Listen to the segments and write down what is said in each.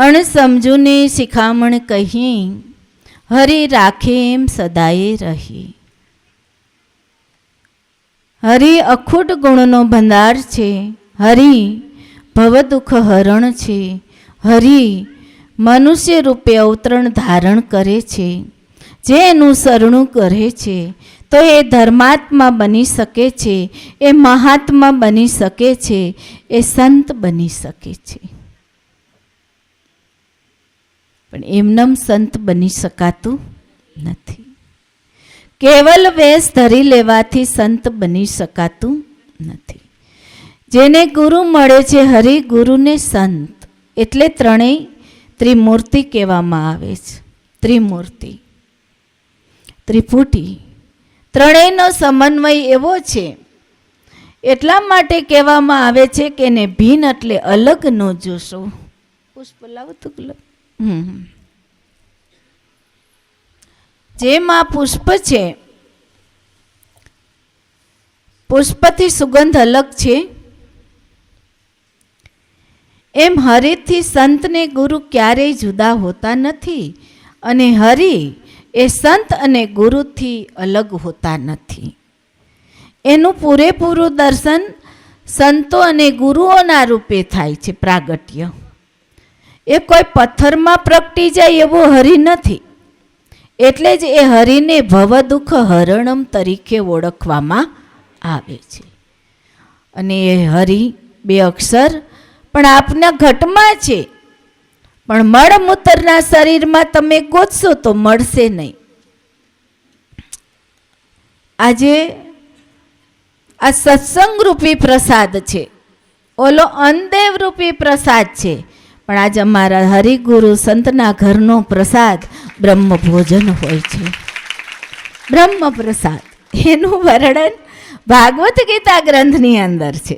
અણસમજુને શિખામણ કહી, હરિ રાખે એમ સદાયે રહી. હરિ અખૂટ ગુણનો ભંડાર છે. હરિ ભવદુઃખ હરણ છે. હરિ મનુષ્ય રૂપે અવતરણ ધારણ કરે છે. જે એનું શરણું કરે છે તો એ ધર્માત્મા બની શકે છે, એ મહાત્મા બની શકે છે, એ સંત બની શકે છે. પણ એમનેમ સંત બની શકાતું નથી. કેવલ વેશ ધરી લેવાથી સંત બની શકાતું નથી. જેને ગુરુ મળે છે, હરિ ગુરુને સંત, એટલે ત્રણેય ત્રિમૂર્તિ કહેવામાં આવે છે. ત્રિમૂર્તિ, ત્રિપુટી, ત્રણેયનો સમન્વય એવો છે. એટલા માટે કહેવામાં આવે છે કે એને ભિન્ન એટલે અલગ ન જોશો. પુષ્પ લાવતું ગુલાબ. જેમ આ પુષ્પ છે, પુષ્પથી સુગંધ અલગ છે, એમ હરિથી સંતને ગુરુ ક્યારેય જુદા હોતા નથી. અને હરિ એ સંત અને ગુરુથી અલગ હોતા નથી. એનું પૂરેપૂરું દર્શન સંતો અને ગુરુઓના રૂપે થાય છે. પ્રાગટ્ય એ કોઈ પથ્થરમાં પ્રગટી જાય એવો હરિ નથી. એટલે જ એ હરિને ભવદુઃખ હરણમ તરીકે ઓળખવામાં આવે છે. અને એ હરિ બે અક્ષર પણ આપના ઘટમાં છે, પણ મળમૂત્રના શરીરમાં તમે ગોતશો તો મળશે નહીં. આજે આ સત્સંગ રૂપી પ્રસાદ છે, ઓલો અનદેવ રૂપી પ્રસાદ છે, પણ આજે અમારા હરિગુરુ સંતના ઘરનો પ્રસાદ બ્રહ્મ ભોજન હોય છે. બ્રહ્મ પ્રસાદ એનું વર્ણન ભાગવત ગીતા ગ્રંથની અંદર છે.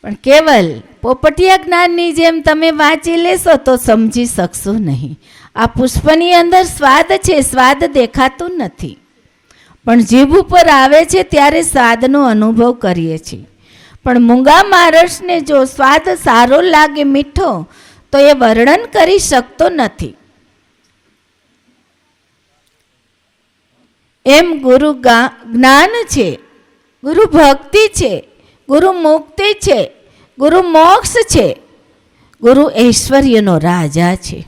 પણ કેવલ પોપટિયા જ્ઞાનની જેમ તમે વાંચી લેશો તો સમજી શકશો નહીં. આ પુષ્પની અંદર સ્વાદ છે, સ્વાદ દેખાતું નથી, પણ જીભ ઉપર આવે છે ત્યારે સ્વાદનો અનુભવ કરીએ છીએ. પણ મૂંગા માણસને જો સ્વાદ સારો લાગે, મીઠો, તો એ વર્ણન કરી શકતો નથી. એમ ગુરુ જ્ઞાન છે, ગુરુ ભક્તિ છે, ગુરુ મુક્તિ છે, ગુરુ મોક્ષ છે, ગુરુ ઐશ્વર્યનો રાજા છે,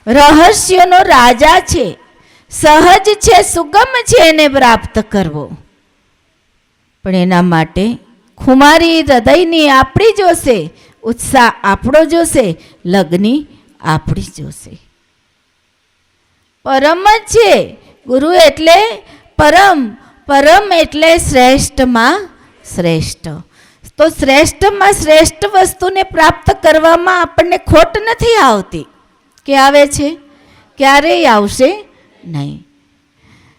રહસ્યનો રાજા છે, સહજ છે, સુગમ છે એને પ્રાપ્ત કરવો. પણ એના માટે ખુમારી હૃદયની આપણી જોશે, ઉત્સાહ આપણો જોશે, લગ્ની આપણી જોશે. પરમ જ છે ગુરુ એટલે પરમ, પરમ એટલે શ્રેષ્ઠમાં શ્રેષ્ઠ. તો શ્રેષ્ઠમાં શ્રેષ્ઠ વસ્તુને પ્રાપ્ત કરવામાં આપણને ખોટ નથી આવતી. કે આવે છે? ક્યારેય આવશે નહીં.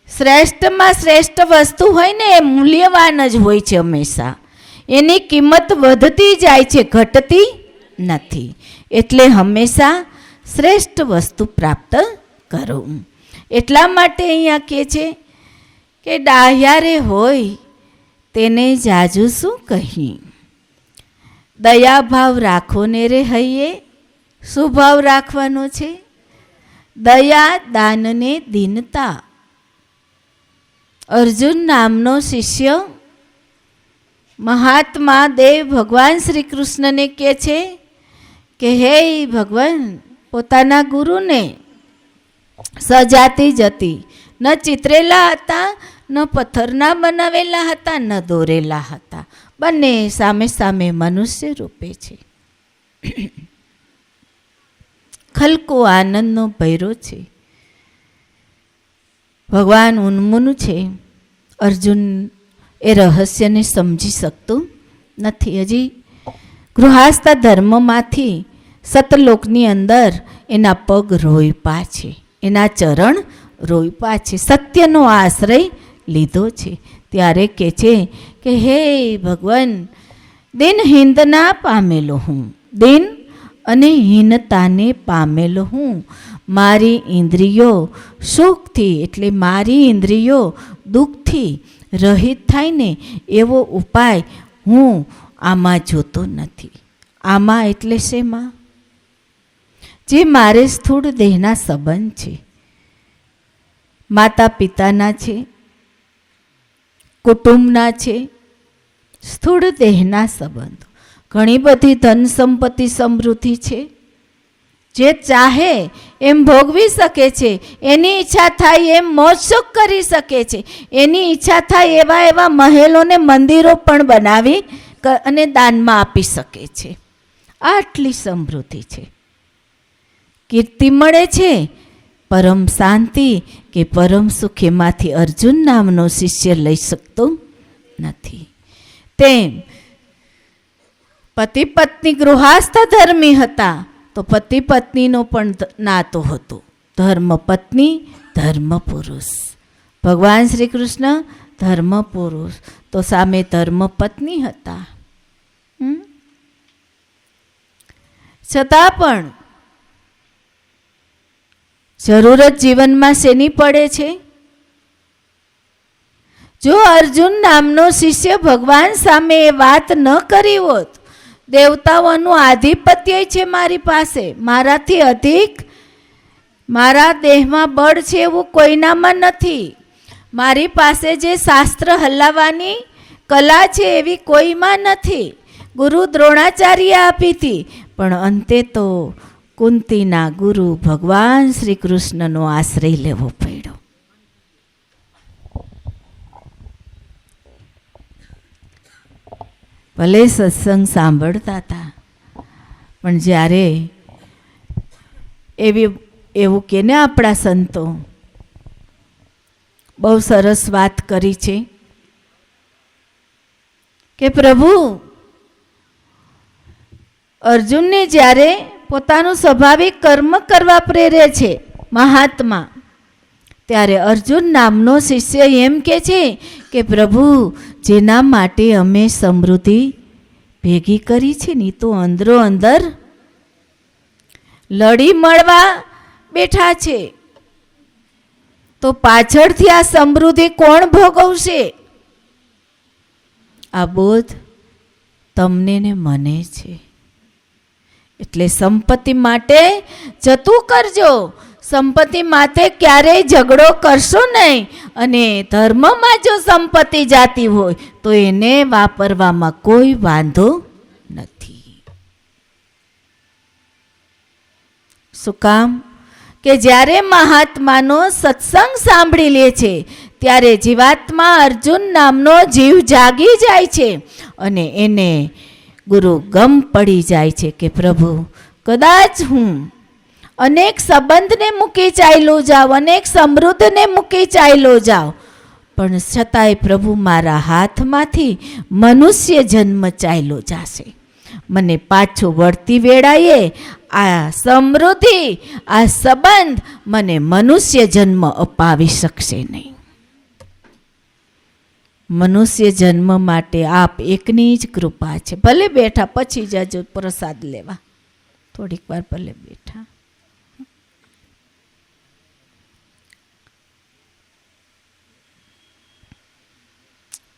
શ્રેષ્ઠમાં શ્રેષ્ઠ વસ્તુ હોય ને એ મૂલ્યવાન જ હોય છે હંમેશા. એની કિંમત વધતી જાય છે, ઘટતી નથી. એટલે હંમેશા શ્રેષ્ઠ વસ્તુ પ્રાપ્ત કરો. એટલા માટે અહીંયા કહે છે કે ડાહ્યારે હોય તેને જાજુ શું કહી, દયાભાવ રાખો ને રે હૈયે. શું ભાવ રાખવાનો છે? દયા, દાનને દીનતા. અર્જુન નામનો શિષ્ય મહાત્મા દેવ ભગવાન શ્રી કૃષ્ણને કહે છે કે હે ભગવાન, પોતાના ગુરુને સજાતી જતી, ન ચિતરેલા હતા, ન પથ્થરના બનાવેલા હતા, ન દોરેલા હતા, બંને સામે સામે મનુષ્ય રૂપે છે. ખલકો આનંદનો ભૈરો છે. ભગવાન ઉન્મુન છે. અર્જુન એ રહસ્યને સમજી શકતું નથી. હજી ગૃહસ્થ ધર્મમાંથી સતલોકની અંદર એના પગ રોયપા છે, એના ચરણ રોયપા છે, સત્યનો આશ્રય લીધો છે. ત્યારે કહે છે કે હે ભગવાન, દિન હિંદના પામેલો હું, દિન અને હીનતાને પામેલો હું. મારી ઇન્દ્રિયો સુખથી એટલે મારી ઇન્દ્રિયો દુઃખથી રહિત થાય ને એવો ઉપાય હું આમાં જોતો નથી. આમાં એટલે શેમાં? જે મારે સ્થૂળ દેહના સંબંધ છે, માતા પિતાના છે, કુટુંબના છે, સ્થૂળ દેહના સંબંધો. ઘણી બધી ધન સંપત્તિ સમૃદ્ધિ છે, જે ચાહે એમ ભોગવી શકે છે, એની ઈચ્છા થાય એમ મોજશોખ કરી શકે છે, એની ઈચ્છા થાય એવા એવા મહેલોને મંદિરો પણ બનાવી અને દાનમાં આપી શકે છે. આટલી સમૃદ્ધિ છે. કીર્તિ મળે છે, પરમ શાંતિ કે પરમ સુખ એમાંથી અર્જુન નામનો શિષ્ય લઈ શકતો નથી. તેમ પતિ પત્ની ગૃહસ્થ ધર્મી હતા, તો પતિ પત્નીનો પણ નાતો હતો. ધર્મ પત્ની ધર્મ પુરુષ. ભગવાન શ્રી કૃષ્ણ ધર્મ પુરુષ, તો સામે ધર્મ પત્ની હતા. છતાં પણ જરૂરત જીવનમાં શેની પડે છે? જો અર્જુન નામનો શિષ્ય ભગવાન સામે એ વાત ન કરી હોત, દેવતાઓનું આધિપત્ય છે મારી પાસે, મારાથી અધિક મારા દેહમાં બળ છે એવું કોઈનામાં નથી, મારી પાસે જે શાસ્ત્ર હલાવવાની કલા છે એવી કોઈમાં નથી. ગુરુ દ્રોણાચાર્ય આપી હતી, પણ અંતે તો કુંતીના ગુરુ ભગવાન શ્રી કૃષ્ણનો આશ્રય લેવો પડ્યો. ભલે સત્સંગ સાંભળતા હતા, પણ જ્યારે એવું કે ને આપણા સંતો બહુ સરસ વાત કરી છે કે પ્રભુ અર્જુનને જ્યારે પોતાનું સ્વાભાવિક કર્મ કરવા પ્રેરે છે મહાત્મા, ત્યારે અર્જુન નામનો શિષ્ય એમ કે છે કે પ્રભુ જેના માટે અમે સમૃદ્ધિ ભેગી કરી છે ને તો અંદરો અંદર લડી મળવા બેઠા છે, તો પાછળથી આ સમૃદ્ધિ કોણ ભોગવશે? આ બોધ તમને ને મને છે. એટલે સંપત્તિ માટે જતું કરજો, સંપત્તિ માટે ક્યારેય ઝઘડો કરશો નહીં. અને ધર્મમાં જો સંપત્તિ જાતી હોય તો એને વાપરવામાં કોઈ વાંધો નથી. શું કામ? કે જ્યારે મહાત્માનો સત્સંગ સાંભળી લે છે ત્યારે જીવાત્મા અર્જુન નામનો જીવ જાગી જાય છે અને એને ગુરુ ગમ પડી જાય છે કે પ્રભુ કદાચ હું અનેક સંબંધને મૂકી ચાલ્યો જાઉં, અનેક સમૃદ્ધને મૂકી ચાલ્યો જાઉં, પણ છતાંય પ્રભુ મારા હાથમાંથી મનુષ્ય જન્મ ચાલ્યો જશે. મને પાછો વળતી વેળાએ આ સમૃદ્ધિ, આ સંબંધ મને મનુષ્ય જન્મ અપાવી શકશે નહીં. મનુષ્ય જન્મ માટે આપ એકની જ કૃપા છે. ભલે બેઠા, પછી જજો પ્રસાદ લેવા, થોડીક વાર ભલે બેઠા.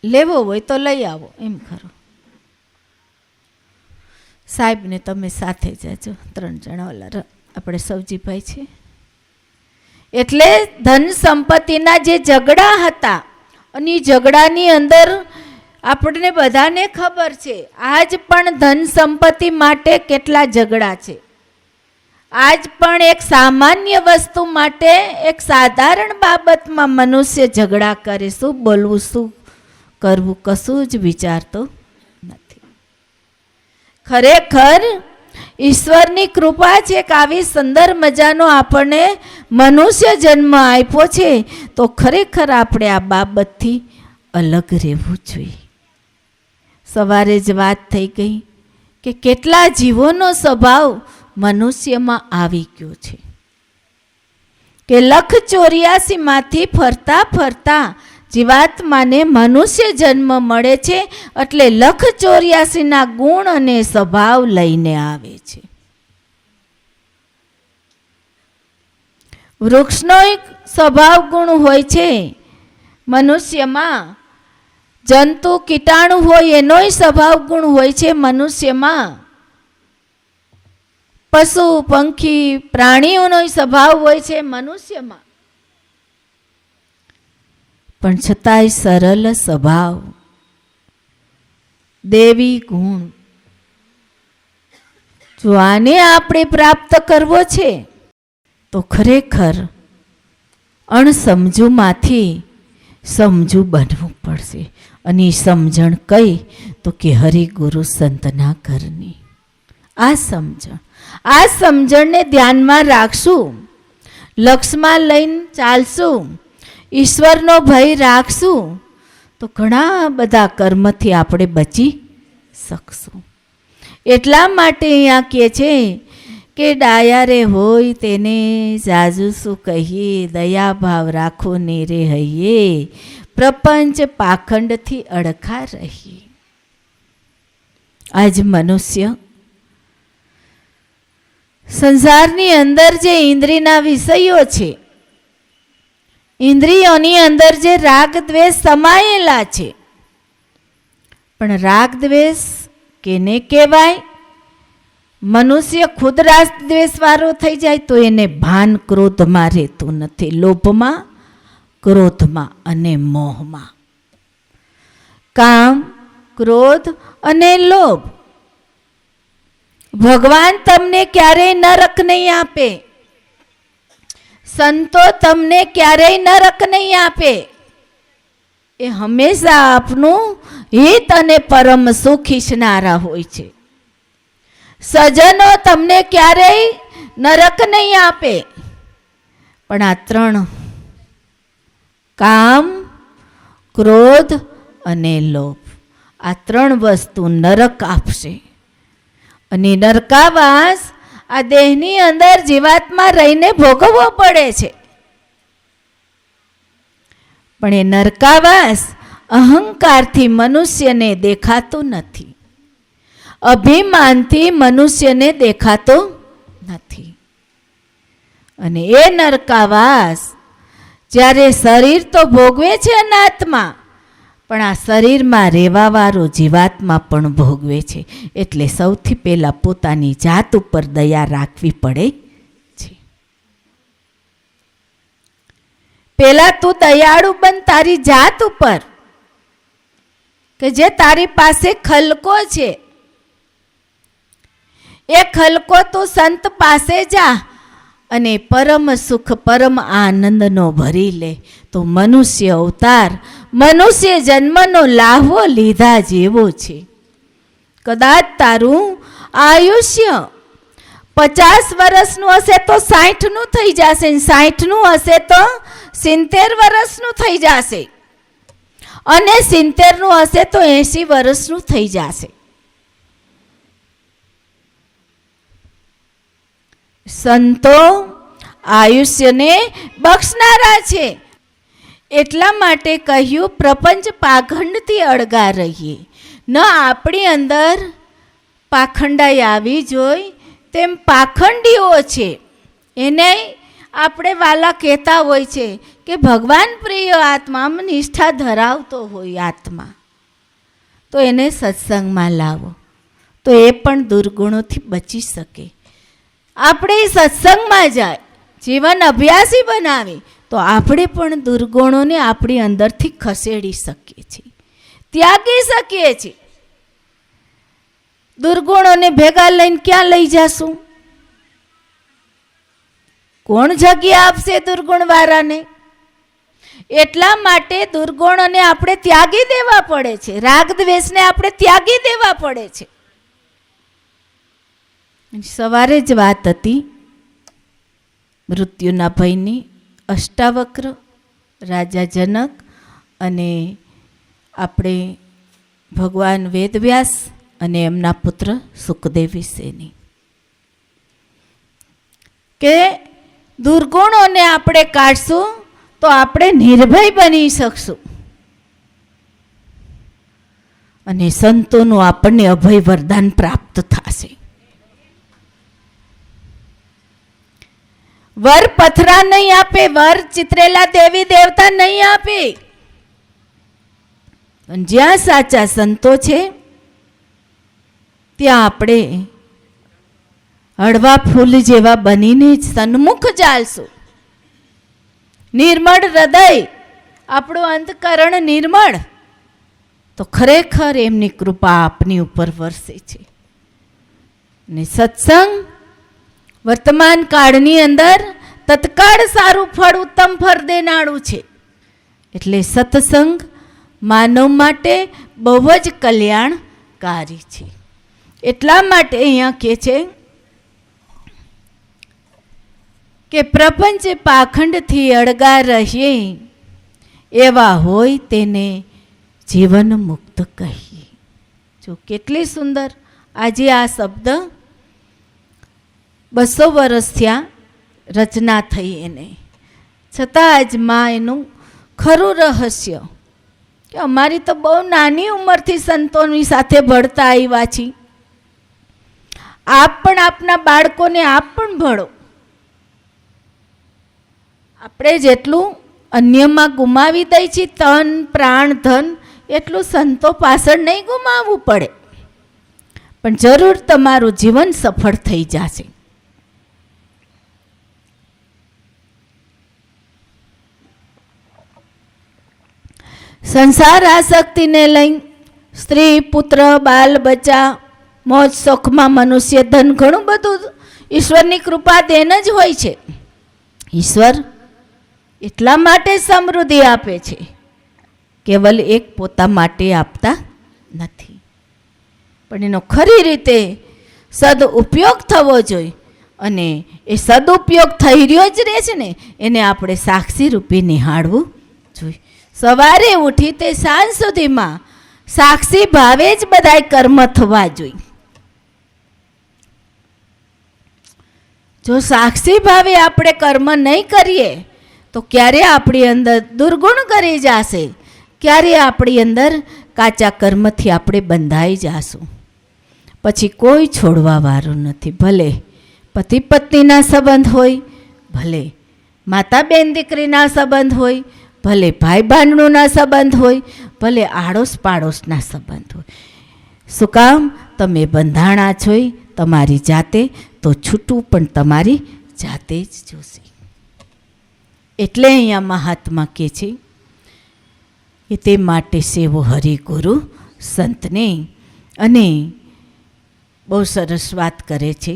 લેવો હોય તો લઈ આવો, એમ ખરો. સાહેબને તમે સાથે જજો, 3 જણા ઓલા આપણે સવજીભાઈ છે. એટલે ધન સંપત્તિના જે ઝઘડા હતા, અને ઝઘડાની અંદર આપણને બધાને ખબર છે આજ પણ ધન સંપત્તિ માટે કેટલા ઝઘડા છે. આજ પણ એક સામાન્ય વસ્તુ માટે, એક સાધારણ બાબતમાં મનુષ્ય ઝઘડા કરે. શું બોલવું, શું કરવું, કશું જ વિચારતો નથી. ખરેખર ઈશ્વરની કૃપા છે કે આવી સુંદર મજાનો આપણને મનુષ્ય જન્મ આપ્યો છે, તો ખરેખર આપણે આ બાબતથી અલગ રહેવું જોઈએ. સવારે જ વાત થઈ ગઈ કે કેટલા જીવોનો સ્વભાવ મનુષ્યમાં આવી ગયો છે કે 184માંથી ફરતા ફરતા જીવાત્માને મનુષ્ય જન્મ મળે છે, એટલે 184ના ગુણ અને સ્વભાવ લઈને આવે છે. વૃક્ષનો એક સ્વભાવ ગુણ હોય છે મનુષ્યમાં જંતુ કીટાણુ હોય એનોય સ્વભાવ ગુણ હોય છે મનુષ્યમાં. પશુ પંખી પ્રાણીઓનો સ્વભાવ હોય છે મનુષ્યમાં. પણ છતાંય સરળ સ્વભાવ, દેવી ગુણ, જો આને આપણે પ્રાપ્ત કરવો છે તો ખરેખર અણસમજુમાંથી સમજુ બનવું પડશે. અને સમજણ કઈ તો કે હરિગુરુ સંતના ઘરની આ સમજણને ધ્યાનમાં રાખશું, લક્ષમાં લઈને ચાલશું, ઈશ્વરનો ભય રાખશું તો ઘણા બધા કર્મથી આપણે બચી શકશું. એટલા માટે અહીંયા કહે છે કે ડાયારે હોય તેને જાજુ શું કહીએ, દયા ભાવ રાખો ને રે હૈયે, પ્રપંચ પાખંડથી અડખા રહીએ. આજ મનુષ્ય સંસારની અંદર જે ઇન્દ્રિયના વિષયો છે, ઇન્દ્રિયોની અંદર જે રાગ દ્વેષ સમાયેલા છે, પણ રાગ દ્વેષ કેને કહેવાય? મનુષ્ય ખુદ રાગ દ્વેષ વાળો થઈ જાય તો એને ભાન ક્રોધમાં રહેતું નથી, લોભમાં, ક્રોધમાં અને મોહમાં. કામ, ક્રોધ અને લોભ. ભગવાન તમને ક્યારેય નરક નહીં આપે, સંતો તમને ક્યારેય નરક નહીં આપે. એ હંમેશા આપનું હિત અને પરમ સુખ ઈચ્છનારા હોય છે. સજ્જનો તમને ક્યારેય નરક નહીં આપે, પણ આ ત્રણ કામ, ક્રોધ અને લોભ, આ ત્રણ વસ્તુ નરક આપશે. અને નરકાવાસ આ દેહની અંદર જીવાત્મા રહીને ભોગવવો પડે છે. પણ એ નરકાવાસ અહંકારથી મનુષ્યને દેખાતો નથી, અભિમાનથી મનુષ્યને દેખાતો નથી. અને એ નરકાવાસ જ્યારે શરીર તો ભોગવે છે અનાત્મા, પણ આ શરીરમાં રહેવાવાળો જીવાત્મા પણ ભોગવે છે. એટલે સૌથી પહેલાં પોતાની જાત ઉપર દયા રાખવી પડે છે. પહેલા તું દયાળુ બન તારી જાત ઉપર, કે જે તારી પાસે ખલકો છે એ ખલકો તું સંત પાસે જા અને પરમ સુખ પરમ આનંદનો ભરી લે. તો મનુષ્ય અવતાર, મનુષ્ય જન્મનો લાહવો લીધા જેવો છે. કદાચ તારું આયુષ્ય 50 વર્ષનું હશે તો 60નું થઈ જશે, 60નું હશે તો 70 વર્ષનું થઈ જશે, અને 70નું હશે તો 80 વર્ષનું થઈ જશે. સંતો આયુષ્યને બક્ષનારા છે. એટલા માટે કહ્યું પ્રપંચ પાખંડથી અળગા રહીએ. ન આપણી અંદર પાખંડાઈ આવી જોઈ, તેમ પાખંડીઓ છે એને આપણે વાલા કહેતા હોય છે કે ભગવાન પ્રિય આત્મામાં નિષ્ઠા ધરાવતો હોય આત્મા, તો એને સત્સંગમાં લાવો તો એ પણ દુર્ગુણોથી બચી શકે. આપણે સત્સંગમાં જાય, જીવન અભ્યાસી બનાવી તો આપણે પણ દુર્ગુણોને આપણી અંદરથી ખસેડી શકીએ છીએ, ત્યાગી શકીએ છીએ. દુર્ગુણોને ભેગા લઈને ક્યાં લઈ જાશું? કોણ જગ્યા આપશે દુર્ગુણ વાળાને? એટલા માટે દુર્ગુણોને આપણે ત્યાગી દેવા પડે છે, રાગ દ્વેષને આપણે ત્યાગી દેવા પડે છે. સવારે જ વાત હતી મૃત્યુના ભયની. અષ્ટાવક્ર, રાજા જનક અને આપણે ભગવાન વેદવ્યાસ અને એમના પુત્ર સુખદેવ વિશેની, કે દુર્ગુણોને આપણે કાઢશું તો આપણે નિર્ભય બની શકશું અને સંતોનું આપણને અભય વરદાન પ્રાપ્ત થશે. વર પથરા નહીં આપે, વર ચિતરેલા દેવી દેવતા નહીં આપે. અને જ્યાં સાચા સંતો છે ત્યાં આપણે હળવા ફૂલ જેવા બનીને જ સન્મુખ ચાલશું. નિર્મળ હૃદય, આપણું અંતકરણ નિર્મળ, તો ખરેખર એમની કૃપા આપની ઉપર વરસે છે. ને સત્સંગ વર્તમાન કાળની અંદર તત્કાળ સારું ફળ, ઉત્તમ ફળ દેનારું છે. એટલે સત્સંગ માનવ માટે બહુ જ કલ્યાણકારી છે. એટલા માટે અહીંયા કહે છે કે પ્રપંચ પાખંડથી અળગા રહીએ એવા હોય તેને જીવન મુક્ત કહીએ. જો કેટલી સુંદર આજે આ શબ્દ 200 વર્ષ થયા રચના થઈ એને, છતાં આજ માં એનું ખરું રહસ્ય કે અમારી તો બહુ નાની ઉંમરથી સંતોની સાથે ભળતા આવ્યા છીએ. આપ પણ આપના બાળકોને આપ પણ ભળો. આપણે જેટલું અન્યમાં ગુમાવી દઈએ છીએ તન, પ્રાણ, ધન, એટલું સંતો પાછળ નહીં ગુમાવવું પડે. પણ જરૂર તમારું જીવન સફળ થઈ જશે. સંસાર આસક્તિને લઈ સ્ત્રી, પુત્ર, બાલ બચ્ચા, મોજ શોખમાં મનુષ્ય ધન ઘણું બધું ઈશ્વરની કૃપા દેન જ હોય છે. ઈશ્વર એટલા માટે સમૃદ્ધિ આપે છે, કેવલ એક પોતા માટે આપતા નથી. પણ એનો ખરી રીતે સદઉપયોગ થવો જોઈએ. અને એ સદુપયોગ થઈ રહ્યો જ રહે છે ને, એને આપણે સાક્ષી રૂપે નિહાળવું જોઈએ. સવારે ઉઠી તે સાંજ સુધીમાં સાક્ષી ભાવે જ બધાય કર્મ થવા જોઈએ. જો સાક્ષી ભાવે આપણે કર્મ નહીં કરીએ તો ક્યારે આપણી અંદર દુર્ગુણ કરી જશે, ક્યારે આપણી અંદર કાચા કર્મથી આપણે બંધાઈ જશું. પછી કોઈ છોડવા વાળું નથી. ભલે પતિ પત્નીના સંબંધ હોય, ભલે માતા બેન દીકરીના સંબંધ હોય, ભલે ભાઈ બહેનોના સંબંધ હોય, ભલે આડોશ પાડોશના સંબંધ હોય. શું કામ? તમે બંધાણા છો તમારી જાતે, તો છૂટું પણ તમારી જાતે જ જોશે. એટલે અહીંયા મહાત્મા કહે છે કે તે માટે સેવો હરિગુરુ સંતને. અને બહુ સરસ વાત કરે છે,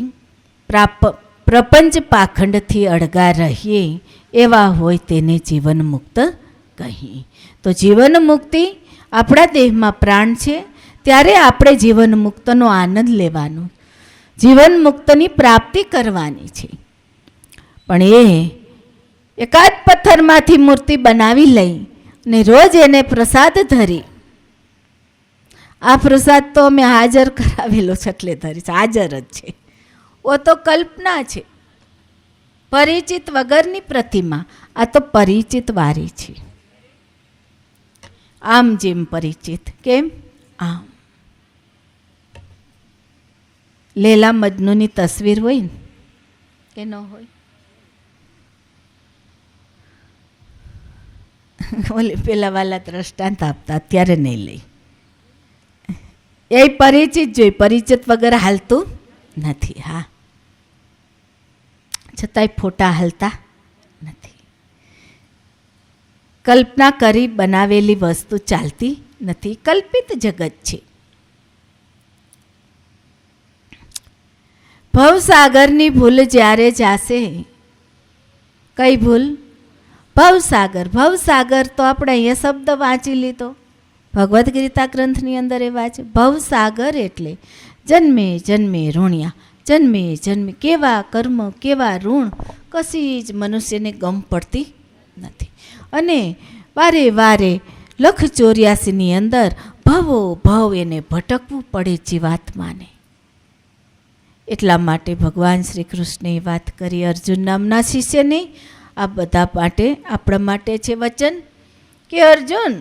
પ્રપંચ પાખંડથી અળગા રહીએ એવા હોય તેને જીવન મુક્ત કહીએ. તો જીવન મુક્તિ, આપણા દેહમાં પ્રાણ છે ત્યારે આપણે જીવન મુક્તનો આનંદ લેવાનો, જીવન મુક્તની પ્રાપ્તિ કરવાની છે. પણ એ એકાદ પથ્થરમાંથી મૂર્તિ બનાવી લઈ ને રોજ એને પ્રસાદ ધરી, આ પ્રસાદ તો અમે હાજર કરાવેલો છે એટલે ધરી, હાજર જ છે. ઓ તો કલ્પના છે, પરિચિત વગરની પ્રતિમા. આ તો પરિચિત વારી છે. આમ જેમ પરિચિત, કેમ? આમ લેલા મજનુની તસવીર હોય ને કે ન હોય? ઓલી પેલા વાલા દ્રષ્ટાંત આપતા, અત્યારે નહીં લઈ. એ પરિચિત જોઈ, પરિચિત વગર હાલતું નથી. હા, છતાંય ફોટા હાલતા નથી. કલ્પના કરી બનાવેલી વસ્તુ ચાલતી નથી, કલ્પિત જગત છે. ભવસાગરની ભૂલ જ્યારે જાશે, કઈ ભૂલ? ભવસાગર. ભવસાગર તો આપણે અહીંયા શબ્દ વાંચી લીધો, ભગવદ્ ગીતા ગ્રંથની અંદર એ વાંચે. ભવસાગર એટલે જન્મે જન્મે ઋણ્યા, જન્મે જન્મે કેવા કર્મ, કેવા ઋણ, કશી જ મનુષ્યને ગમ પડતી નથી. અને વારે વારે 184ની અંદર ભવો ભવ એને ભટકવું પડે જીવાત્માને. એટલા માટે ભગવાન શ્રી કૃષ્ણે વાત કરી અર્જુન નામના શિષ્યને. આ બધા માટે, આપણા માટે છે વચન કે અર્જુન,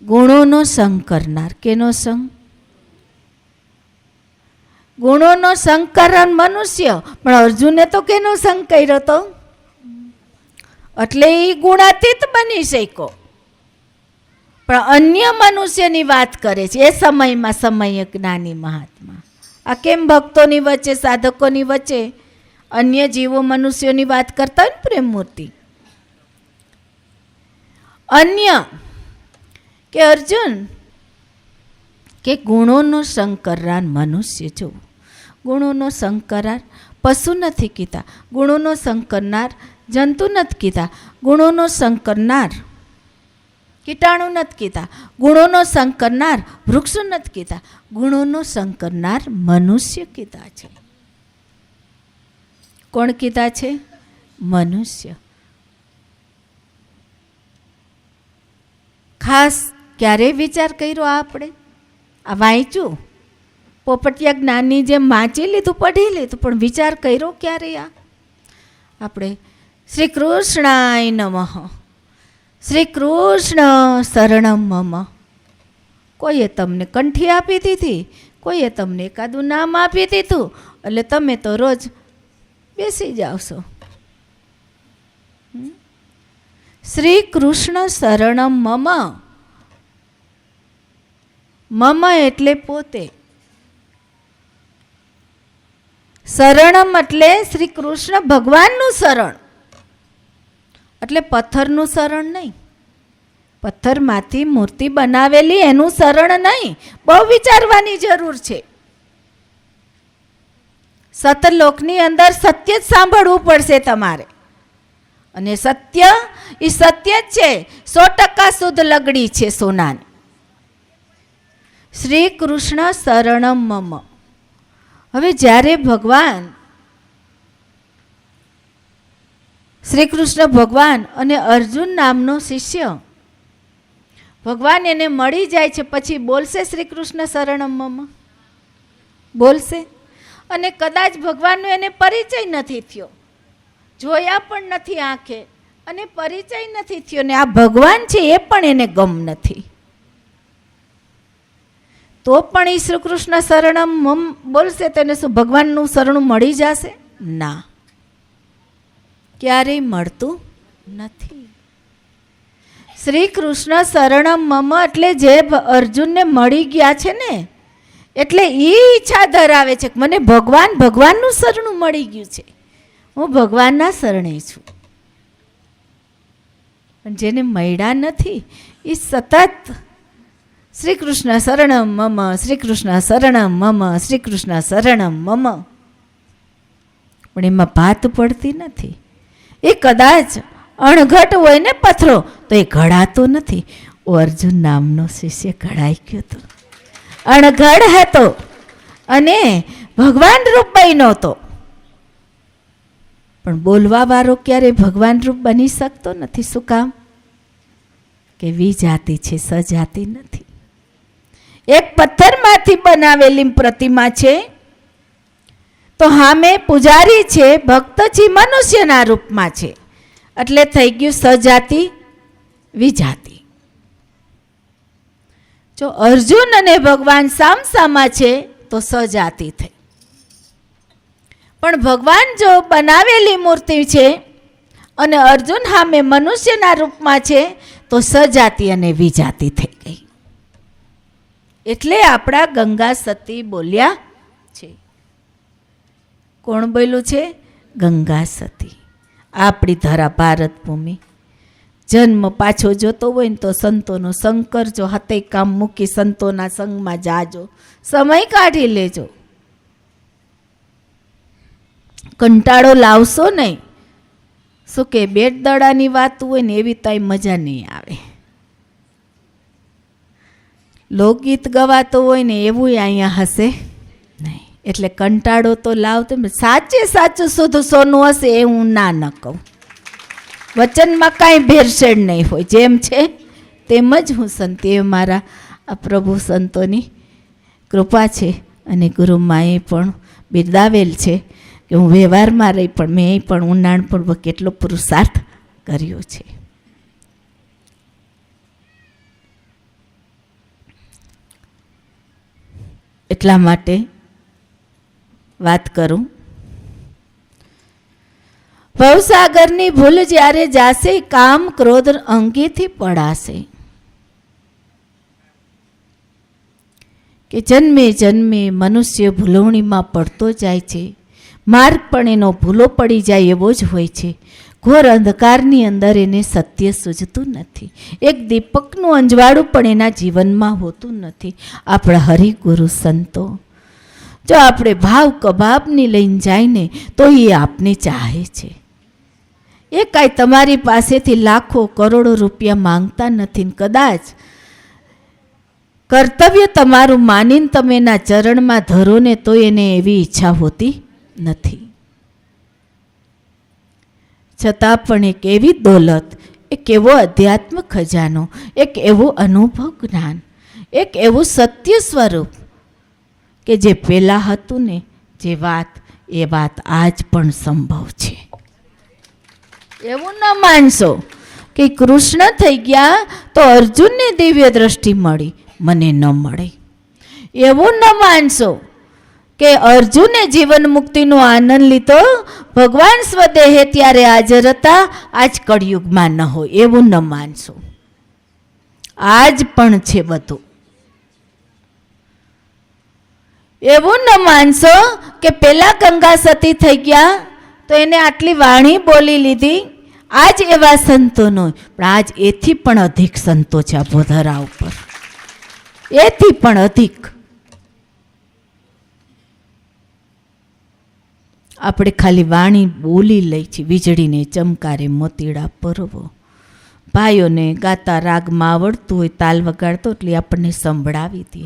ગુણોનો સંગ કરનાર. કેનો સંગ? ગુણોનો સંગ કરનાર મનુષ્ય. પણ અર્જુને તો કેનો સંગ કર્યો હતો? એટલે એ ગુણાતીત બની શક્યો. પણ અન્ય મનુષ્યની વાત કરે છે એ સમયમાં સમય જ્ઞાની મહાત્મા. આ કેમ ભક્તોની વચ્ચે, સાધકોની વચ્ચે અન્ય જીવો મનુષ્યોની વાત કરતા હોય ને પ્રેમમૂર્તિ. અન્ય કે અર્જુન કે ગુણોનો શંકરાર મનુષ્ય જો. ગુણોનો શંકરાર પશુ નથી કીધા, ગુણોનો શંકરનાર જંતુ નથી કીધા, ગુણોનો શંકરનાર કીટાણુ નથી કીધા, ગુણોનો શંકરનાર વૃક્ષો નથી કીધા, ગુણોનો શંકરનાર મનુષ્ય કીધા છે. કોણ કીધા છે? મનુષ્ય. ખાસ ક્યારે વિચાર કર્યો આપણે? આ વાંચ્યું પોપટિયા જ્ઞાનની જેમ વાંચી લીધું, પઢી લીધું, પણ વિચાર કર્યો ક્યારે? આ આપણે શ્રી કૃષ્ણાય નમઃ, શ્રી કૃષ્ણ શરણમ મમ. કોઈએ તમને કંઠી આપી દીધી, કોઈએ તમને એકાદું નામ આપી દીધું, એટલે તમે તો રોજ બેસી જાવ છો. શ્રી કૃષ્ણ શરણમ મમ. મમ એટલે પોતે, શરણમ એટલે શ્રી કૃષ્ણ ભગવાનનું શરણ, એટલે પથ્થરનું શરણ નહીં, પથ્થરમાંથી મૂર્તિ બનાવેલી એનું શરણ નહીં. બહુ વિચારવાની જરૂર છે. સતલોકની અંદર સત્ય જ સાંભળવું પડશે તમારે, અને સત્ય એ સત્ય જ છે, 100% શુદ્ધ લગડી છે સોનાની. શ્રી કૃષ્ણ શરણમ મમ. હવે જ્યારે ભગવાન શ્રી કૃષ્ણ ભગવાન અને અર્જુન નામનો શિષ્ય ભગવાન એને મળી જાય છે, પછી બોલશે શ્રી કૃષ્ણ શરણમ મમ? બોલશે? અને કદાચ ભગવાનનો એને પરિચય નથી થયો, જોયા પણ નથી આંખે, અને પરિચય નથી થયો, ને આ ભગવાન છે એ પણ એને ગમ નથી, તો પણ એ શ્રી કૃષ્ણ શરણમ મમ બોલશે તો એને શું ભગવાનનું શરણું મળી જશે? ના, ક્યારેય મળતું નથી. શ્રી કૃષ્ણ શરણમ મમ એટલે જે અર્જુનને મળી ગયા છે ને, એટલે એ ઈચ્છા ધરાવે છે કે મને ભગવાનનું શરણું મળી ગયું છે, હું ભગવાનના શરણે છું. પણ જેને મળ્યા નથી એ સતત શ્રી કૃષ્ણ શરણમ મમ, શ્રી કૃષ્ણ શરણમ મમ, શ્રી કૃષ્ણ શરણમ મમ, પણ એમાં ભાત પડતી નથી. એ કદાચ અણઘટ હોય ને પથરો તો એ ઘડાતો નથી. અર્જુન નામનો શિષ્ય ઘડાઈ ગયો હતો, અણઘડ હતો અને ભગવાન રૂપ બન્યો હતો. પણ બોલવા વાળો ક્યારે ભગવાન રૂપ બની શકતો નથી. શું કામ? કે વિજાતિ છે, સજાતિ નથી. એક પથ્થરમાંથી બનાવેલી પ્રતિમા છે, તો હામે પૂજારી છે, ભક્તજી મનુષ્યના રૂપમાં છે, એટલે થઈ ગયું સજાતિ વિજાતિ. જો અર્જુન અને ભગવાન સામસામા છે તો સજાતિ થઈ, પણ ભગવાન જો બનાવેલી મૂર્તિ છે અને અર્જુન સામે મનુષ્યના રૂપમાં છે તો સજાતિ અને વિજાતિ થઈ ગઈ. એટલે આપણા ગંગા સતી બોલ્યા છે. કોણ બોલ્યું છે? ગંગા સતી. આપણી ધરા ભારત ભૂમિ. જન્મ પાછો જોતો હોય ને તો સંતોનો સંગ કરજો, હતે કામ મૂકી સંતોના સંગમાં જાજો, સમય કાઢી લેજો. કંટાળો લાવશો નહીં. શું કે બેટ દડાની વાત હોય ને એવી તાઈ મજા નહીં આવે. લોકગીત ગવાતો હોય ને એવું અહીંયા હશે નહીં. એટલે કંટાળો તો લાવતો. સાચે સાચું શુદ્ધ સોનું હશે એ હું ના ન કહું. વચનમાં કાંઈ ભેરસેળ નહીં હોય, જેમ છે તેમ જ હું સંત. એ મારા આ પ્રભુ સંતોની કૃપા છે, અને ગુરુમાએ પણ બિરદાવેલ છે કે હું વ્યવહારમાં રહી પણ મેં પણ ઊંડાણપૂર્વક કેટલો પુરુષાર્થ કર્યો છે. એટલા માટે વાત કરું. ભવસાગરની ભૂલ જ્યારે જાશે, કામ ક્રોધ અંગેથી પડાશે. કે જન્મે જન્મે મનુષ્ય ભૂલવણીમાં પડતો જાય છે, માર્ગ પણ એનો ભૂલો પડી જાય એવો જ હોય છે. ઘોર અંધકારની અંદર એને સત્ય સૂઝતું નથી. એક દીપકનું અંજવાળું પણ એના જીવનમાં હોતું નથી. આપણા હરિગુરુ સંતો જો આપણે ભાવ કબાબની લઈને જાય ને તો એ આપને ચાહે છે. એ કાંઈ તમારી પાસેથી લાખો કરોડો રૂપિયા માંગતા નથી. કદાચ કર્તવ્ય તમારું માનીને તમે એના ચરણમાં ધરો ને તો એને એવી ઈચ્છા હોતી નથી. છતાં પણ એક એવી દોલત, એક એવો અધ્યાત્મ ખજાનો, એક એવો અનુભવ જ્ઞાન, એક એવું સત્ય સ્વરૂપ કે જે પહેલાં હતું ને જે વાત, એ વાત આજ પણ સંભવ છે. એવું ન માનશો કે કૃષ્ણ થઈ ગયા તો અર્જુનને દિવ્ય દ્રષ્ટિ મળી, મને ન મળે. એવું ન માનશો કે અર્જુને જીવન મુક્તિનો આનંદ લીધો, ભગવાન સ્વદેહે ત્યારે હાજર હતા, આજ કળિયુગમાં ન હોય. એવું ન માનશો. આજ પણ છે બધું. એવું ન માનશો કે પેલા ગંગા સતી થઈ ગયા તો એને આટલી વાણી બોલી લીધી. આજ એવા સંતોનો, પણ આજ એથી પણ અધિક સંતો છે આ બોધરા ઉપર, એથી પણ અધિક. આપણે ખાલી વાણી બોલી લઈ છીએ. વીજળીને ચમકારે મોતીડા પરવો. ભાઈઓને ગાતા રાગમાં આવડતું હોય, તાલ વગાડતો એટલે આપણને સંભળાવી દે.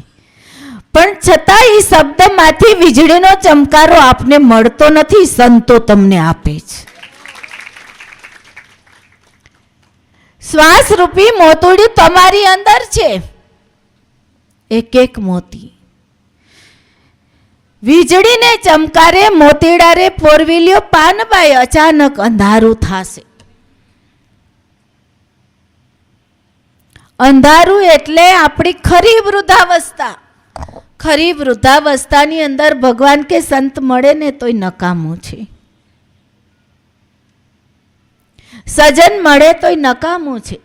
પણ છતાં એ શબ્દમાંથી વીજળીનો ચમકારો આપને મળતો નથી, સંતો તમને આપે છે. શ્વાસ રૂપી મોતોડી તમારી અંદર છે, એક એક મોતી. વીજળીને ચમકારે મોતીડારે પોરવિલ્યો પાનબાઈ, અચાનક અંધારું થાશે. અંધારું એટલે આપણી ખરી વૃદ્ધાવસ્થા. ખરી વૃદ્ધાવસ્થાની અંદર ભગવાન કે સંત મળે ને તોય નકામું છે. સજન મળે તોય નકામું છે.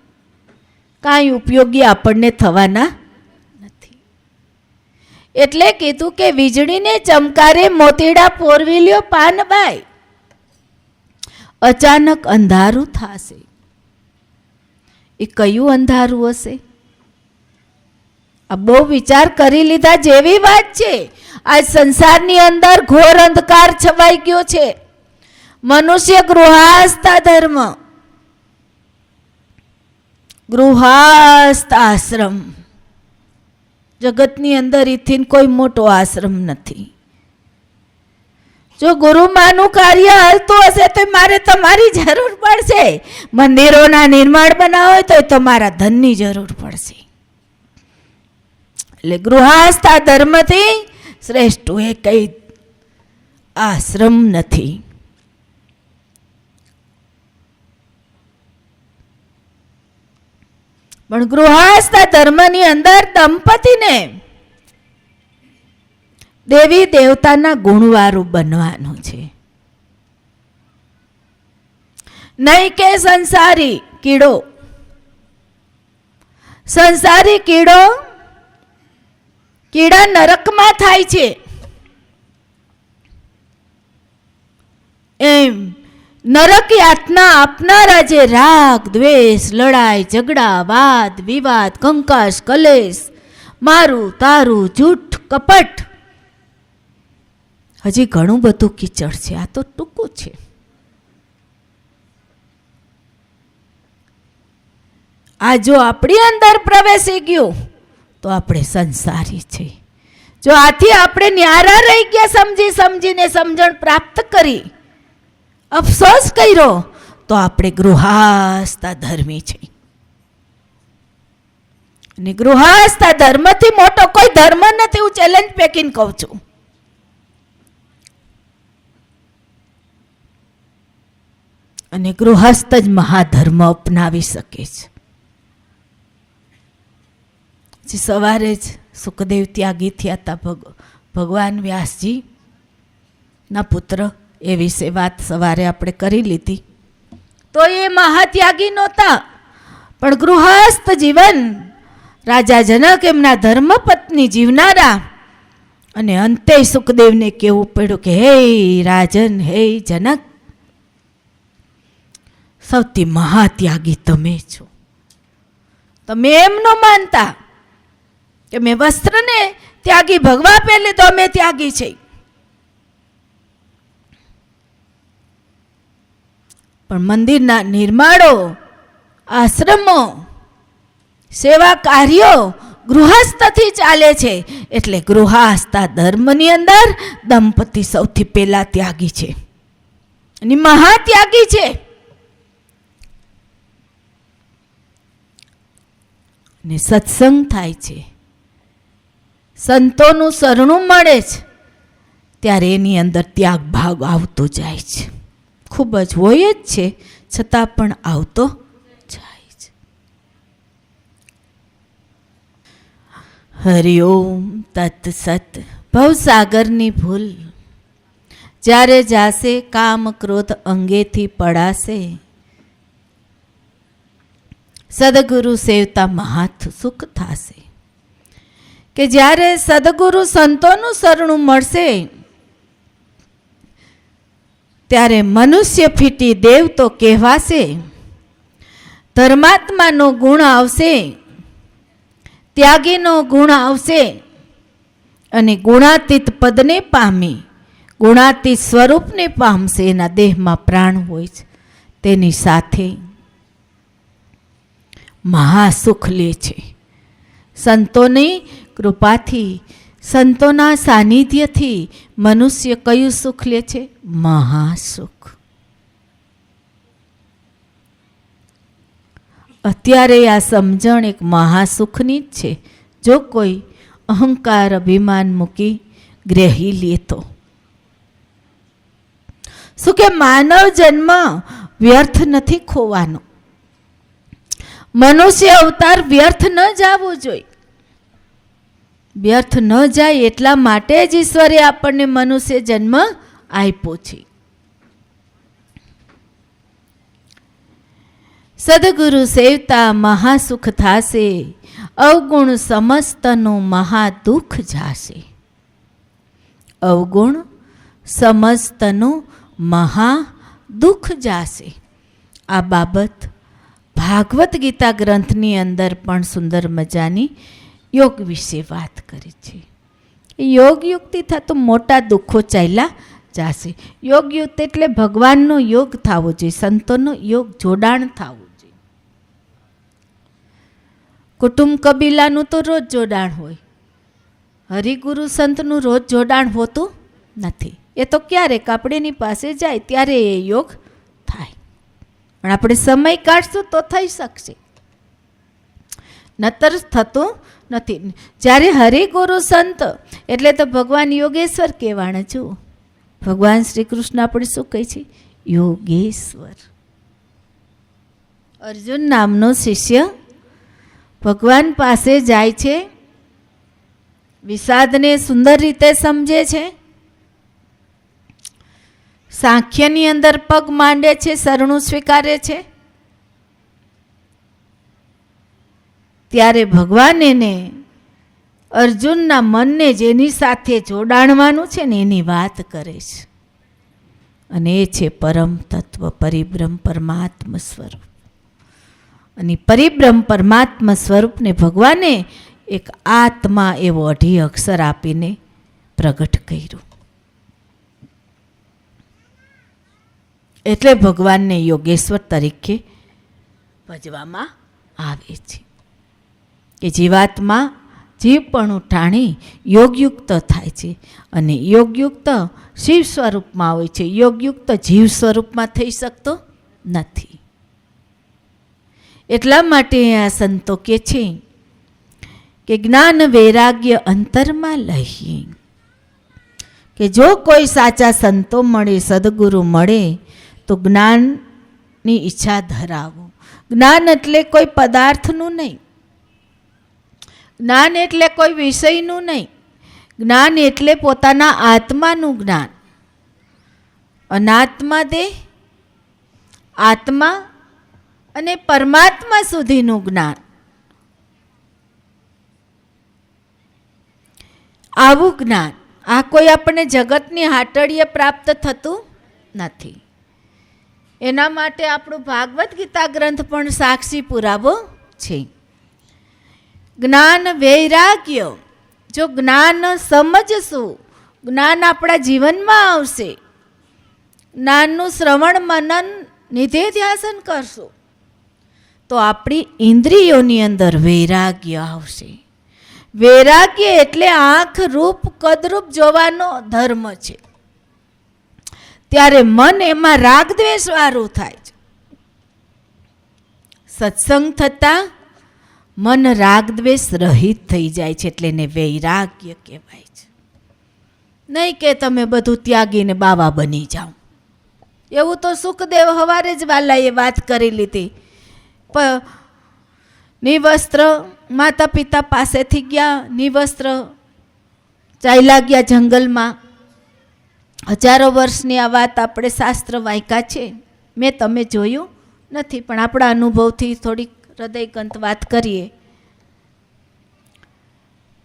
કાંઈ ઉપયોગી આપણને થવાના નથી. એટલે કીધું કે વીજળીને ચમકારે મોતીડા પોરવિલ્યો પાનબાઈ, અચાનક અંધારું થાશે. એ કયું અંધારું હશે? આ બહુ વિચાર કરી લીધા જેવી વાત છે. આ સંસારની અંદર ઘોર અંધકાર છવાઈ ગયો છે. મનુષ્ય ગૃહસ્થ ધર્મ, ગૃહસ્થ આશ્રમ, જગતની અંદર ઇથીન કોઈ મોટો આશ્રમ નથી. જો ગુરુમાનું કાર્ય હાલતું હશે તો મારે તમારી જરૂર પડશે. મંદિરોના નિર્માણ બનાવો હોય તો તમારા ધનની જરૂર પડશે. એટલે ગૃહસ્થ ધર્મથી શ્રેષ્ઠ એ કઈ આશ્રમ નથી. પણ ગૃહસ્થ ધર્મની અંદર દંપતીને દેવી દેવતાના ગુણવાળું બનવાનું છે. નહીં કે સંસારી કીડો. સંસારી કીડો, કીડા નરકમાં થાય છે એમ નરક યાતના આપનારા જે રાગ દ્વેષ, લડાઈ ઝઘડા, વાદ વિવાદ, કંકાસ કલેશ, મારું તારું, જૂઠ કપટ, હજી ઘણું બધું કીચડ છે. આ તો ટૂંકું છે. આ જો આપણી અંદર પ્રવેશી ગયું તો આપણે સંસારી છે. જો આથી આપણે ન્યારા રહી ગયા, સમજી સમજીને સમજણ પ્રાપ્ત કરી, અફસોસ કર્યો, તો આપણે ગૃહસ્થ ધર્મી છે. અને ગૃહસ્થ ધર્મથી મોટો કોઈ ધર્મ નથી. હું ચેલેન્જ પેકીને કહું છું. અને ગૃહસ્થ જ મહાધર્મ અપનાવી શકે છે. સવારે જ સુખદેવ ત્યાગી થયા હતા. ભગવાન વ્યાસજી ના પુત્ર, એ વિશે વાત સવારે આપણે કરી લીધી. તો એ મહાત્યાગી નહોતા, પણ ગૃહસ્થ જીવન રાજા જનક એમના ધર્મપત્ની જીવનારા અને અંતે સુખદેવને કહેવું પડ્યું કે હે રાજન, હે જનક, સૌથી મહાત્યાગી તમે છો. તમે એમ ન માનતા કે મેં વસ્ત્રને ત્યાગી ભગવા પહેલે તો અમે ત્યાગી છે. પણ મંદિરના નિર્માણો, આશ્રમો, સેવા કાર્યો ગૃહસ્થથી ચાલે છે. એટલે ગૃહસ્થ ધર્મની અંદર દંપતી સૌથી પહેલા ત્યાગી છે અને મહાત્યાગી છે. ને સત્સંગ થાય છે, સંતોનું શરણું મળે છે, ત્યારે એની અંદર ત્યાગ ભાવ આવતો જાય છે. ખૂબ જ હોય જ છે, છતાં પણ આવતો જાય છે. હરિઓમ તત્સત. ભવસાગરની ભૂલ જ્યારે જાશે, કામ ક્રોધ અંગેથી પડાશે, સદગુરુ સેવતા મહાત સુખ થાશે. કે જ્યારે સદગુરુ સંતોનું શરણું મળશે, ત્યારે મનુષ્ય ફીટી દેવ તો કહેવાશે. ધર્માત્માનો ગુણ આવશે, ત્યાગીનો ગુણ આવશે, અને ગુણાતીત પદને પામી ગુણાતીત સ્વરૂપને પામશે. એના દેહમાં પ્રાણ હોય છે, તેની સાથે મહાસુખ લે છે. સંતોની કૃપાથી, સંતોના સાનિધ્યથી મનુષ્ય કયું સુખ લે છે? મહાસુખ. અત્યારે આ સમજણ એક મહાસુખની જ છે, જો કોઈ અહંકાર અભિમાન મૂકી ગ્રહી લે તો. શું કે માનવ જન્મ વ્યર્થ નથી ખોવાનો. મનુષ્ય અવતાર વ્યર્થ ન જવો જોઈએ. વ્યર્થ ન જાય એટલા માટે જ ઈશ્વરે આપણને મનુષ્ય જન્મ આપ્યો છે. સદગુરુ સેવતા મહાસુખ થાશે, અવગુણ સમસ્તનું મહાદુઃખ જાશે. અવગુણ સમસ્તનું મહાદુઃખ જાશે. આ બાબત ભાગવત ગીતા ગ્રંથની અંદર પણ સુંદર મજાની યોગ વિશે વાત કરી છે. યોગ યુક્તિ થતો મોટા દુઃખો ચાલ્યા જશે. યોગ યુક્ત એટલે ભગવાનનો યોગ થવો જોઈએ, સંતોનો યોગ જોડાણ થવું જોઈએ. કુટુંબ કબીલાનું તો રોજ જોડાણ હોય, હરિગુરુ સંતનું રોજ જોડાણ હોતું નથી. એ તો ક્યારેક આપણેની પાસે જાય ત્યારે એ યોગ થાય. પણ આપણે સમય કાઢશું તો થઈ શકશે, નતર થતું નથી. જ્યારે હરિગુરુ સંત એટલે તો ભગવાન યોગેશ્વર કહેવાના છો. ભગવાન શ્રી કૃષ્ણ આપણે શું કહે છે? યોગેશ્વર. અર્જુન નામનો શિષ્ય ભગવાન પાસે જાય છે, વિષાદને સુંદર રીતે સમજે છે, સાંખ્યની અંદર પગ માંડે છે, શરણું સ્વીકારે છે. ત્યારે ભગવાન એને અર્જુનના મનને જેની સાથે જોડાણવાનું છે ને એની વાત કરે છે, અને એ છે પરમ તત્વ, પરિબ્રહ્મ પરમાત્મ સ્વરૂપ. અને પરિબ્રહ્મ પરમાત્મા સ્વરૂપને ભગવાને એક આત્મા એવો અઢી અક્ષર આપીને પ્રગટ કર્યું. એટલે ભગવાનને યોગેશ્વર તરીકે ભજવામાં આવે છે. કે જીવાત્મા જીવપણું ટાણી યોગયુક્ત થાય છે, અને યોગયુક્ત શિવ સ્વરૂપમાં હોય છે. યોગયુક્ત જીવ સ્વરૂપમાં થઈ શકતો નથી. એટલા માટે આ સંતો કે છે કે જ્ઞાન વૈરાગ્ય અંતરમાં લઈએ. કે જો કોઈ સાચા સંતો મળે, સદગુરુ મળે, તો જ્ઞાનની ઈચ્છા ધરાવો. જ્ઞાન એટલે કોઈ પદાર્થનું નહીં, જ્ઞાન એટલે કોઈ વિષયનું નહીં, જ્ઞાન એટલે પોતાના આત્માનું જ્ઞાન. અનાત્મા દેહ, આત્મા અને પરમાત્મા સુધીનું જ્ઞાન. આવું જ્ઞાન આ કોઈ આપણને જગતની હાટડીએ પ્રાપ્ત થતું નથી. એના માટે આપણું ભાગવત ગીતા ગ્રંથ પણ સાક્ષી પુરાવો છે. જ્ઞાન વૈરાગ્ય, જો જ્ઞાન સમજશું, જ્ઞાન આપણા જીવનમાં આવશે, જ્ઞાનનું શ્રવણ મનન નિધેધ્યાસન કરશું તો આપણી ઇન્દ્રિયોની અંદર વૈરાગ્ય આવશે. વૈરાગ્ય એટલે આંખ રૂપ કદરૂપ જોવાનો ધર્મ છે. ત્યારે મન એમાં રાગદ્વેષ વાળું થાય છે. સત્સંગ થતાં મન રાગદ્વેષ રહિત થઈ જાય છે, એટલે એને વૈરાગ્ય કહેવાય છે. નહીં કે તમે બધું ત્યાગીને બાવા બની જાઓ. એવું તો સુખદેવ હવારે જ વાલાએ વાત કરી લીધી. નિવસ્ત્ર માતા પિતા પાસેથી ગયા, નિવસ્ત્ર ચાલ્યા ગયા જંગલમાં. હજારો વર્ષની આ વાત આપણે શાસ્ત્ર વાંચ્યા છે, મેં તમે જોયું નથી, પણ આપણા અનુભવથી થોડીક હૃદયગંત વાત કરીએ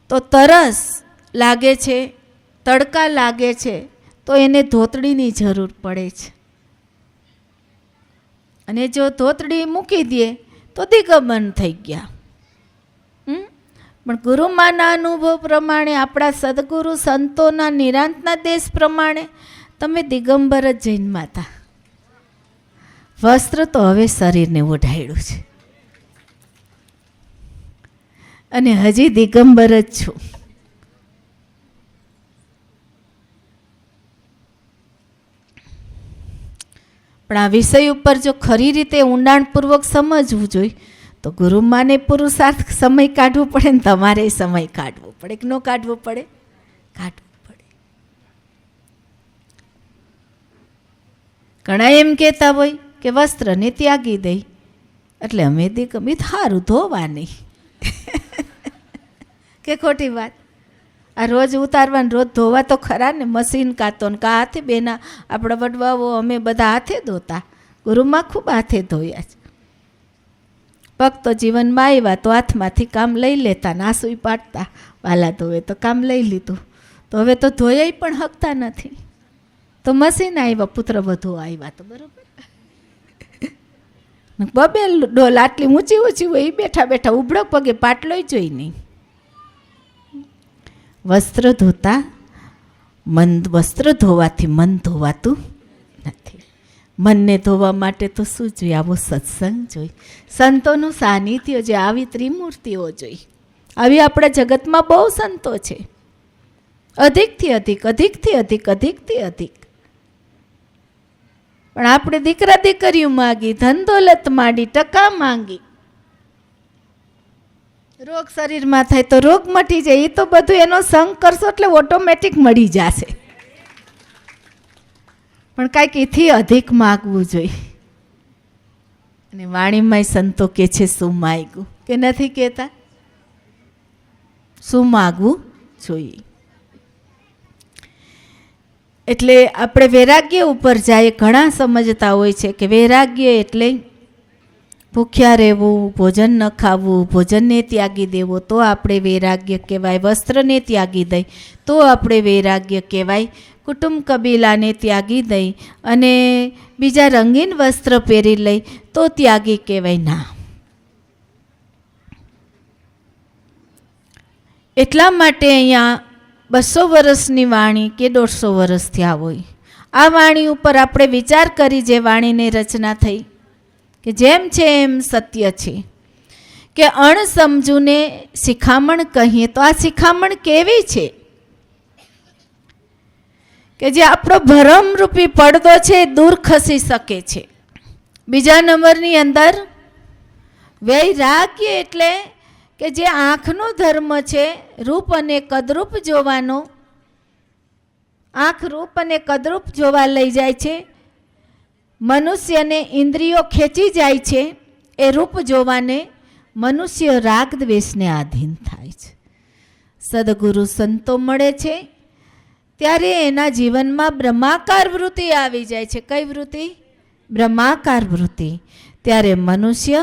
તો તરસ લાગે છે, તડકા લાગે છે, તો એને ધોતડીની જરૂર પડે છે. અને જો ધોતડી મૂકી દે તો દિગંબર થઈ ગયા. પણ ગુરુમાના અનુભવ પ્રમાણે, આપણા સદગુરુ સંતોના નિરાંતના દેશ પ્રમાણે તમે દિગંબર જ જન્મ્યા હતા. વસ્ત્ર તો હવે શરીરને ઓઢાડ્યું છે અને હજી દિગંબર જ છું. પણ આ વિષય ઉપર જો ખરી રીતે ઊંડાણપૂર્વક સમજવું જોઈએ તો ગુરુમાને પુરુષાર્થ સમય કાઢવો પડે ને તમારે સમય કાઢવો પડે. કે ન કાઢવો પડે? કાઢવું પડે. ઘણા એમ કહેતા હોય કે વસ્ત્રને ત્યાગી દઈ એટલે અમે દિગંબર સારું ધોવા નહીં. કે ખોટી વાત? આ રોજ ઉતારવાનું, રોજ ધોવા તો ખરા ને, મશીન કાતો ને કા હાથે. બેના આપણા વડવાઓ અમે બધા હાથે ધોતા. ગુરુમાં ખૂબ હાથે ધોયા છે. ભક્તો જીવનમાં આવ્યા તો હાથમાંથી કામ લઈ લેતા, નાસુઈ પાડતા, વાલા ધોવે તો કામ લઈ લીધું. તો હવે તો ધોયાય પણ હકતા નથી. તો મશીન આવ્યા, પુત્ર વધુ આવ્યા તો બરોબર. બબે ડોલ આટલી ઊંચી ઊંચી હોય, એ બેઠા બેઠા ઉભડક પગે પાટલો જોઈ નહીં. વસ્ત્ર ધોતા મન, વસ્ત્ર ધોવાથી મન ધોવાતું નથી. મનને ધોવા માટે તો શું જોઈએ? આવો સત્સંગ જોઈ, સંતોનું સાનિધ્ય જોઈએ, આવી ત્રિમૂર્તિઓ જોઈ. આવી આપણા જગતમાં બહુ સંતો છે, અધિકથી અધિક, અધિકથી અધિક, અધિકથી અધિક. પણ આપણે દીકરા દીકરીઓ માગી, ધન દોલત માંડી, ટકા માંગી, રોગ શરીરમાં થાય તો રોગ મટી જાય. એ તો બધું એનો સંગ કરશો એટલે ઓટોમેટિક મળી જશે. પણ કાંઈક એથી અધિક માગવું જોઈએ. અને વાણીમાં સંતો કે છે શું માગ્યું, કે નથી કહેતા? શું માગવું જોઈએ. એટલે આપણે વૈરાગ્ય ઉપર જાય. ઘણા સમજતા હોય છે કે વૈરાગ્ય એટલે ભૂખ્યા રહેવું, ભોજન ન ખાવું, ભોજનને ત્યાગી દેવો તો આપણે વૈરાગ્ય કહેવાય. વસ્ત્રને ત્યાગી દઈ તો આપણે વૈરાગ્ય કહેવાય. કુટુંબ કબીલાને ત્યાગી દઈ અને બીજા રંગીન વસ્ત્ર પહેરી લઈ તો ત્યાગી કહેવાય. ના, એટલા માટે અહીંયા 200 વર્ષની વાણી કે 150 વર્ષ થયા હોય, આ વાણી ઉપર આપણે વિચાર કરી, જે વાણીની રચના થઈ, કે જેમ છે એમ સત્ય છે. કે અણસમજુને શિખામણ કહીએ તો આ શિખામણ કેવી છે કે જે આપણો ભરમરૂપી પડદો છે એ દૂર ખસી શકે છે. બીજા નંબરની અંદર વૈરાગ્ય એટલે કે જે આંખનો ધર્મ છે, રૂપ અને કદરૂપ જોવાનો, આંખ રૂપ અને કદરૂપ જોવા લઈ જાય છે. મનુષ્યને ઇન્દ્રિયો ખેંચી જાય છે. એ રૂપ જોવાને મનુષ્ય રાગ દ્વેષને આધીન થાય છે. સદગુરુ સંતો મળે છે ત્યારે એના જીવનમાં બ્રહ્માકાર વૃત્તિ આવી જાય છે. કઈ વૃત્તિ? બ્રહ્માકાર વૃત્તિ. ત્યારે મનુષ્ય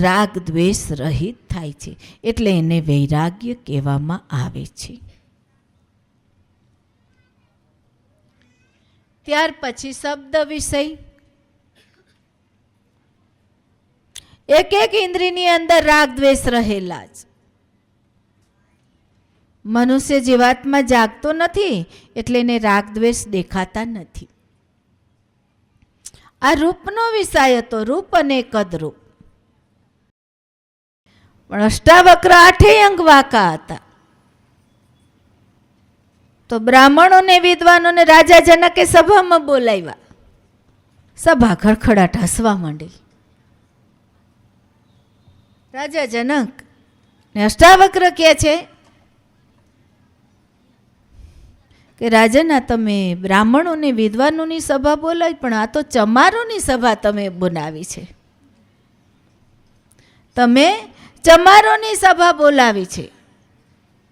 રાગ દ્વેષ રહિત થાય છે. એટલે એને વૈરાગ્ય કહેવામાં આવે છે. ત્યાર પછી શબ્દ વિષય. એક એક ઇન્દ્રિયની અંદર રાગ દ્વેષ રહેલા જ. મનુષ્ય જીવાત્મા જાગતો નથી એટલે એને રાગ દ્વેષ દેખાતા નથી. આ રૂપનો વિષય હતો, રૂપ અને કદરૂપ. પણ અષ્ટાવક્ર 8 અંગ વાંકા હતા. તો બ્રાહ્મણોને વિદ્વાનોને રાજા જનકે સભામાં બોલાવ્યા. સભા ખડખડાટ હસવા માંડી. રાજા જનક ને અષ્ટાવક્ર કહે છે કે રાજના તમે બ્રાહ્મણોને વિદ્વાનોની સભા બોલાવી, પણ આ તો ચમારોની સભા તમે બનાવી છે. તમે ચમારોની સભા બોલાવી છે.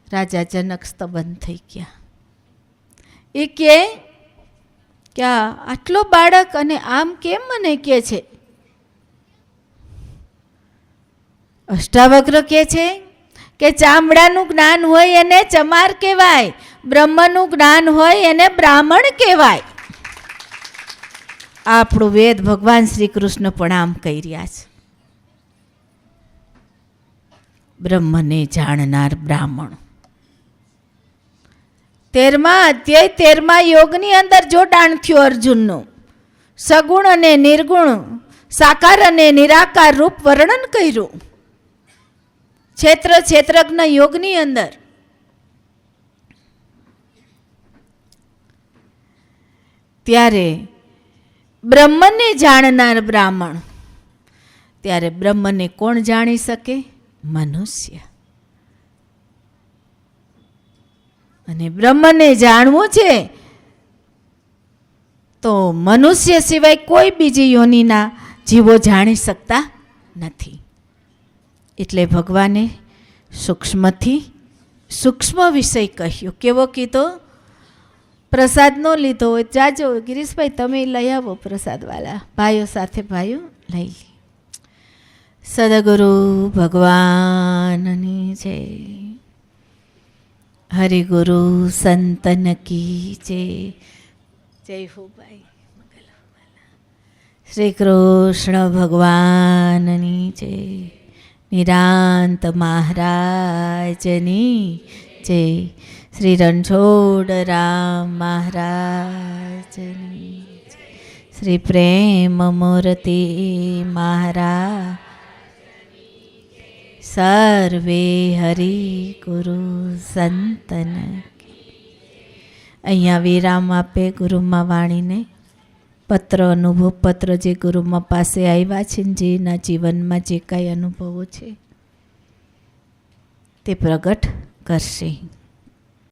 રાજા જનક સ્તબંધ થઈ ગયા. એ કે આટલો બાળક અને આમ કેમ મને કહે છે? અષ્ટાવક્ર કહે છે કે ચામડાનું જ્ઞાન હોય એને ચમાર કહેવાય, બ્રહ્મનું જ્ઞાન હોય એને બ્રાહ્મણ કહેવાય. આપણું વેદ ભગવાન શ્રી કૃષ્ણ પણ આમ કહી રહ્યા છે. બ્રહ્મને જાણનાર બ્રાહ્મણ. 13મા અધ્યાય 13મા યોગની અંદર જોડાણ થયું અર્જુનનું. સગુણ અને નિર્ગુણ, સાકાર અને નિરાકાર રૂપ વર્ણન કર્યું ક્ષેત્રજ્ઞ યોગની અંદર. ત્યારે બ્રહ્મને જાણનાર બ્રાહ્મણ. ત્યારે બ્રહ્મને કોણ જાણી શકે? મનુષ્ય. અને બ્રહ્મને જાણવું છે તો મનુષ્ય સિવાય કોઈ બીજી યોનિના જીવો જાણી શકતા નથી. એટલે ભગવાને સૂક્ષ્મથી સૂક્ષ્મ વિષય કહ્યો. કેવો કીધો? પ્રસાદ નો લીધો હોય જાજો ગિરીશભાઈ તમે લઈ આવો પ્રસાદવાળા, ભાઈઓ સાથે ભાઈઓ લઈ લે. સદગુરુ ભગવાનની જય. હરિગુરુ સંતન કી જય. જય હો ભાઈ. શ્રી કૃષ્ણ ભગવાનની જય. નિરાંત મહારાજની જય. શ્રી રણછોડરામ મહારાજની જય. શ્રી પ્રેમ મૂર્તિ મહારાજ. સર્વે હરિ ગુરુ સંતન. અહીંયા વિરામ આપે ગુરુમાં વાણીને. પત્ર અનુભવ પત્ર જે ગુરુમાં પાસે આવ્યા છે, જેના જીવનમાં જે કાંઈ અનુભવો છે તે પ્રગટ કરશે.